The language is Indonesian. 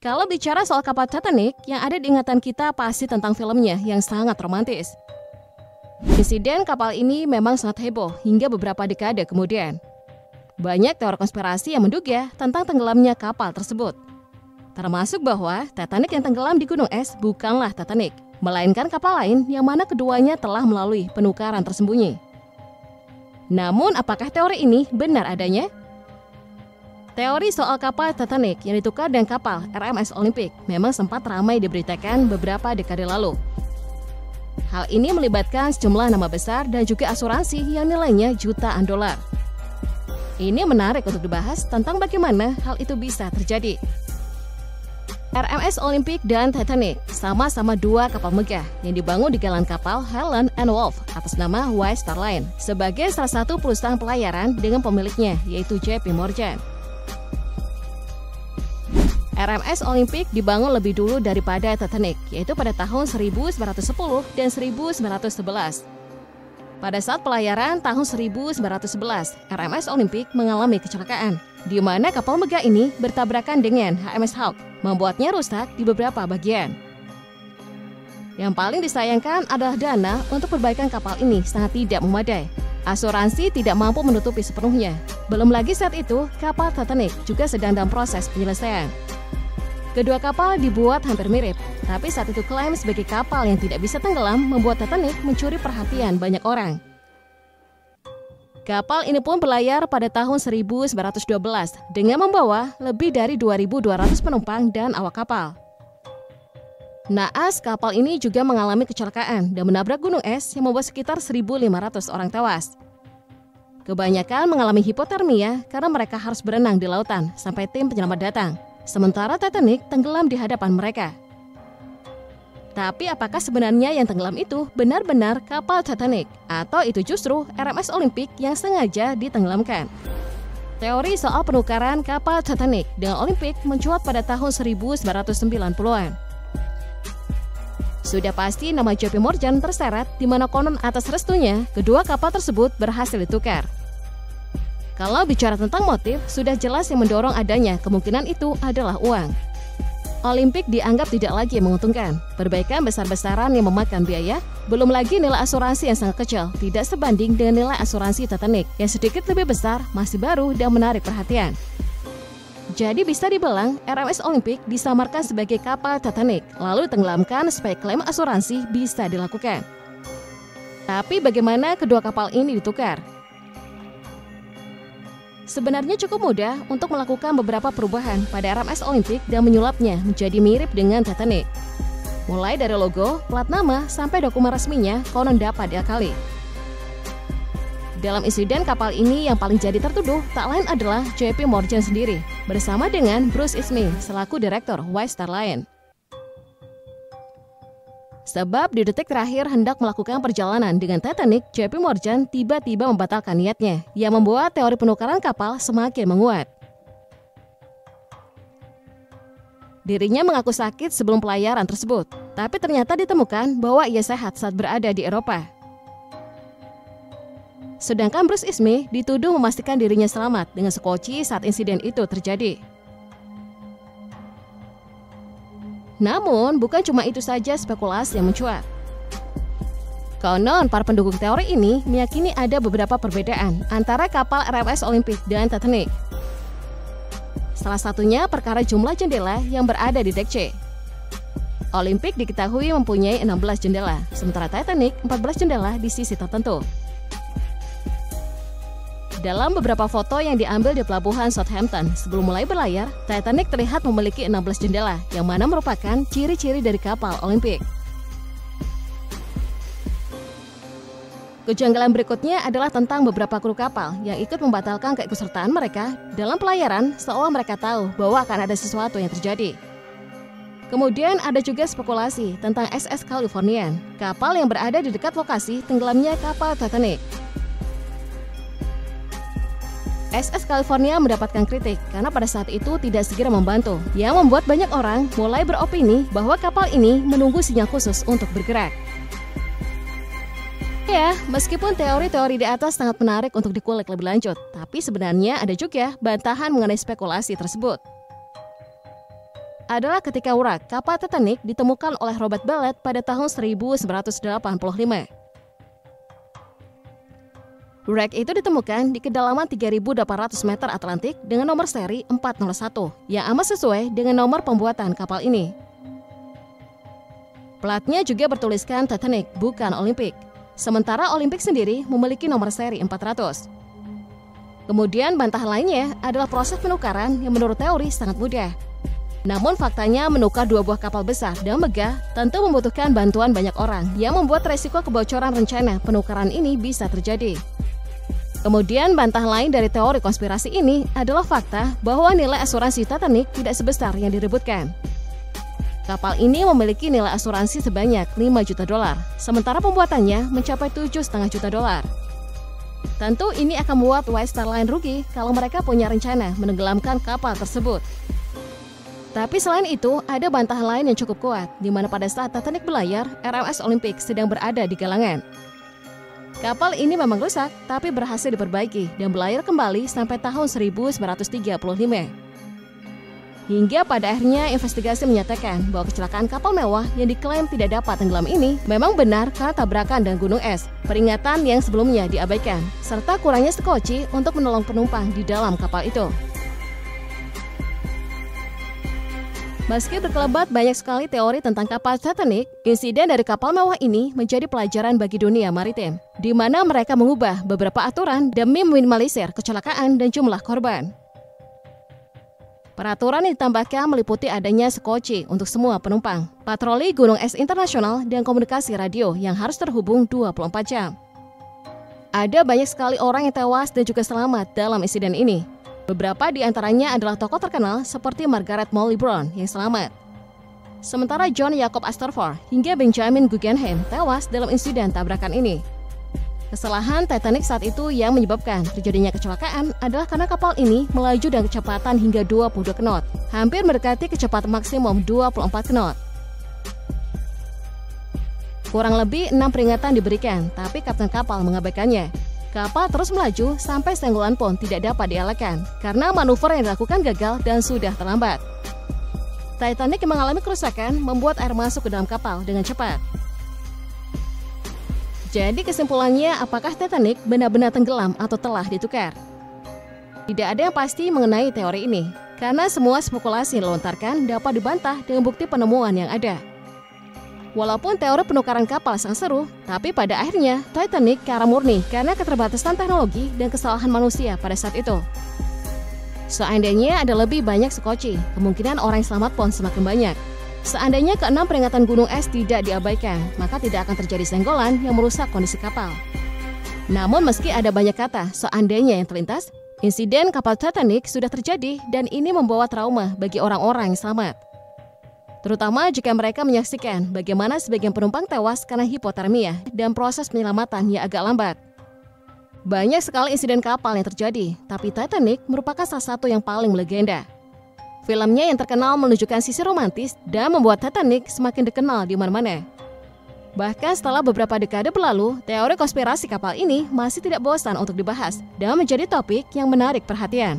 Kalau bicara soal kapal Titanic, yang ada di ingatan kita pasti tentang filmnya yang sangat romantis. Insiden kapal ini memang sangat heboh hingga beberapa dekade kemudian. Banyak teori konspirasi yang menduga tentang tenggelamnya kapal tersebut. Termasuk bahwa Titanic yang tenggelam di gunung es bukanlah Titanic, melainkan kapal lain yang mana keduanya telah melalui penukaran tersembunyi. Namun, apakah teori ini benar adanya? Teori soal kapal Titanic yang ditukar dengan kapal RMS Olympic memang sempat ramai diberitakan beberapa dekade lalu. Hal ini melibatkan sejumlah nama besar dan juga asuransi yang nilainya jutaan dolar. Ini menarik untuk dibahas tentang bagaimana hal itu bisa terjadi. RMS Olympic dan Titanic sama-sama dua kapal megah yang dibangun di galan kapal Helen and Wolf atas nama White Star Line sebagai salah satu perusahaan pelayaran dengan pemiliknya yaitu JP Morgan. RMS Olympic dibangun lebih dulu daripada Titanic, yaitu pada tahun 1910 dan 1911. Pada saat pelayaran tahun 1911, RMS Olympic mengalami kecelakaan, di mana kapal megah ini bertabrakan dengan HMS Hawke, membuatnya rusak di beberapa bagian. Yang paling disayangkan adalah dana untuk perbaikan kapal ini sangat tidak memadai. Asuransi tidak mampu menutupi sepenuhnya. Belum lagi saat itu, kapal Titanic juga sedang dalam proses penyelesaian. Kedua kapal dibuat hampir mirip, tapi saat itu klaim sebagai kapal yang tidak bisa tenggelam membuat Titanic mencuri perhatian banyak orang. Kapal ini pun berlayar pada tahun 1912 dengan membawa lebih dari 2.200 penumpang dan awak kapal. Naas, kapal ini juga mengalami kecelakaan dan menabrak gunung es yang membuat sekitar 1.500 orang tewas. Kebanyakan mengalami hipotermia karena mereka harus berenang di lautan sampai tim penyelamat datang. Sementara Titanic tenggelam di hadapan mereka. Tapi apakah sebenarnya yang tenggelam itu benar-benar kapal Titanic? Atau itu justru RMS Olympic yang sengaja ditenggelamkan? Teori soal penukaran kapal Titanic dengan Olympic mencuat pada tahun 1990-an. Sudah pasti nama JP Morgan terseret di mana konon atas restunya kedua kapal tersebut berhasil ditukar. Kalau bicara tentang motif, sudah jelas yang mendorong adanya kemungkinan itu adalah uang. Olympic dianggap tidak lagi menguntungkan. Perbaikan besar-besaran yang memakan biaya, belum lagi nilai asuransi yang sangat kecil, tidak sebanding dengan nilai asuransi Titanic yang sedikit lebih besar, masih baru dan menarik perhatian. Jadi bisa dibilang RMS Olympic disamarkan sebagai kapal Titanic, lalu ditenggelamkan supaya klaim asuransi bisa dilakukan. Tapi bagaimana kedua kapal ini ditukar? Sebenarnya cukup mudah untuk melakukan beberapa perubahan pada RMS Olympic dan menyulapnya menjadi mirip dengan Titanic. Mulai dari logo, plat nama, sampai dokumen resminya konon dapat diakali. Dalam insiden kapal ini yang paling jadi tertuduh tak lain adalah JP Morgan sendiri, bersama dengan Bruce Ismay selaku direktur White Star Line. Sebab di detik terakhir hendak melakukan perjalanan dengan Titanic, JP Morgan tiba-tiba membatalkan niatnya, yang membuat teori penukaran kapal semakin menguat. Dirinya mengaku sakit sebelum pelayaran tersebut, tapi ternyata ditemukan bahwa ia sehat saat berada di Eropa. Sedangkan Bruce Ismay dituduh memastikan dirinya selamat dengan sekoci saat insiden itu terjadi. Namun, bukan cuma itu saja spekulasi yang mencuat. Konon, para pendukung teori ini meyakini ada beberapa perbedaan antara kapal RMS Olympic dan Titanic. Salah satunya perkara jumlah jendela yang berada di dek C. Olympic diketahui mempunyai 16 jendela, sementara Titanic 14 jendela di sisi tertentu. Dalam beberapa foto yang diambil di pelabuhan Southampton sebelum mulai berlayar, Titanic terlihat memiliki 16 jendela, yang mana merupakan ciri-ciri dari kapal Olympic. Kejanggalan berikutnya adalah tentang beberapa kru kapal yang ikut membatalkan keikutsertaan mereka dalam pelayaran seolah mereka tahu bahwa akan ada sesuatu yang terjadi. Kemudian ada juga spekulasi tentang SS Californian, kapal yang berada di dekat lokasi tenggelamnya kapal Titanic. SS California mendapatkan kritik karena pada saat itu tidak segera membantu, yang membuat banyak orang mulai beropini bahwa kapal ini menunggu sinyal khusus untuk bergerak. Ya, meskipun teori-teori di atas sangat menarik untuk dikulik lebih lanjut, tapi sebenarnya ada juga bantahan mengenai spekulasi tersebut. adalah ketika wreck kapal Titanic ditemukan oleh Robert Bellet pada tahun 1985. Wreck itu ditemukan di kedalaman 3.800 meter Atlantik dengan nomor seri 401 yang amat sesuai dengan nomor pembuatan kapal ini. Platnya juga bertuliskan Titanic, bukan Olympic. Sementara Olympic sendiri memiliki nomor seri 400. Kemudian bantahan lainnya adalah proses penukaran yang menurut teori sangat mudah. Namun faktanya menukar dua buah kapal besar dan megah tentu membutuhkan bantuan banyak orang yang membuat resiko kebocoran rencana penukaran ini bisa terjadi. Kemudian bantahan lain dari teori konspirasi ini adalah fakta bahwa nilai asuransi Titanic tidak sebesar yang direbutkan. Kapal ini memiliki nilai asuransi sebanyak 5 juta dolar, sementara pembuatannya mencapai 7,5 juta dolar. Tentu ini akan membuat White Star Line rugi kalau mereka punya rencana menenggelamkan kapal tersebut. Tapi selain itu, ada bantahan lain yang cukup kuat, di mana pada saat Titanic berlayar, RMS Olympic sedang berada di galangan. Kapal ini memang rusak, tapi berhasil diperbaiki dan berlayar kembali sampai tahun 1935. Hingga pada akhirnya investigasi menyatakan bahwa kecelakaan kapal mewah yang diklaim tidak dapat tenggelam ini memang benar karena tabrakan dan gunung es, peringatan yang sebelumnya diabaikan, serta kurangnya sekoci untuk menolong penumpang di dalam kapal itu. Meski berkelebat banyak sekali teori tentang kapal Titanic, insiden dari kapal mewah ini menjadi pelajaran bagi dunia maritim, di mana mereka mengubah beberapa aturan demi meminimalisir kecelakaan dan jumlah korban. Peraturan yang ditambahkan meliputi adanya sekoci untuk semua penumpang, patroli gunung es internasional, dan komunikasi radio yang harus terhubung 24 jam. Ada banyak sekali orang yang tewas dan juga selamat dalam insiden ini. Beberapa di antaranya adalah tokoh terkenal seperti Margaret Molly Brown yang selamat. Sementara John Jacob Astor hingga Benjamin Guggenheim tewas dalam insiden tabrakan ini. Kesalahan Titanic saat itu yang menyebabkan terjadinya kecelakaan adalah karena kapal ini melaju dengan kecepatan hingga 22 knot, hampir mendekati kecepatan maksimum 24 knot. Kurang lebih 6 peringatan diberikan, tapi kapten kapal mengabaikannya. Kapal terus melaju sampai senggolan pun tidak dapat dielakkan karena manuver yang dilakukan gagal dan sudah terlambat. Titanic yang mengalami kerusakan membuat air masuk ke dalam kapal dengan cepat. Jadi kesimpulannya, apakah Titanic benar-benar tenggelam atau telah ditukar? Tidak ada yang pasti mengenai teori ini, karena semua spekulasi yang dilontarkan dapat dibantah dengan bukti penemuan yang ada. Walaupun teori penukaran kapal sangat seru, tapi pada akhirnya Titanic karam murni karena keterbatasan teknologi dan kesalahan manusia pada saat itu. Seandainya ada lebih banyak sekoci, kemungkinan orang yang selamat pun semakin banyak. Seandainya ke-6 peringatan gunung es tidak diabaikan, maka tidak akan terjadi senggolan yang merusak kondisi kapal. Namun meski ada banyak kata seandainya yang terlintas, insiden kapal Titanic sudah terjadi dan ini membawa trauma bagi orang-orang yang selamat. Terutama jika mereka menyaksikan bagaimana sebagian penumpang tewas karena hipotermia dan proses penyelamatan yang agak lambat. Banyak sekali insiden kapal yang terjadi, tapi Titanic merupakan salah satu yang paling melegenda. Filmnya yang terkenal menunjukkan sisi romantis dan membuat Titanic semakin dikenal di mana-mana. Bahkan setelah beberapa dekade berlalu, teori konspirasi kapal ini masih tidak bosan untuk dibahas dan menjadi topik yang menarik perhatian.